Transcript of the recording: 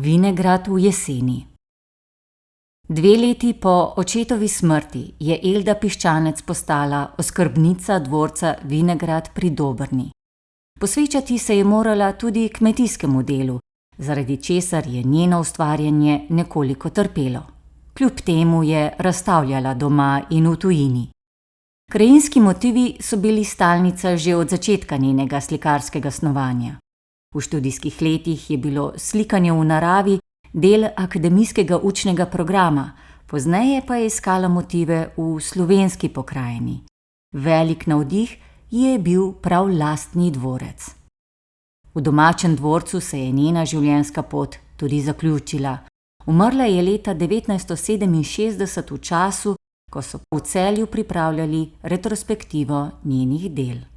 Vinegrad v jeseni. 2 leti po očetovi smrti je Elda Piščanec postala oskrbnica dvorca Vinegrad pri Dobrni. Posvečati se je morala tudi kmetijskemu delu, zaradi česar je njeno ustvarjanje nekoliko trpelo. Kljub temu je razstavljala doma in v tujini. Krajinski motivi so bili stalnica že od začetka njenega slikarskega snovanja. V študijskih letih je bilo slikanje v naravi del akademijskega učnega programa, pozneje pa je iskala motive v slovenski pokrajini. Velik navdih ji je bil prav lastni dvorec. V domačem dvorcu se je njena življenjska pot tudi zaključila. Umrla je leta 1967 v času, ko so v Celju pripravljali retrospektivo njenih del.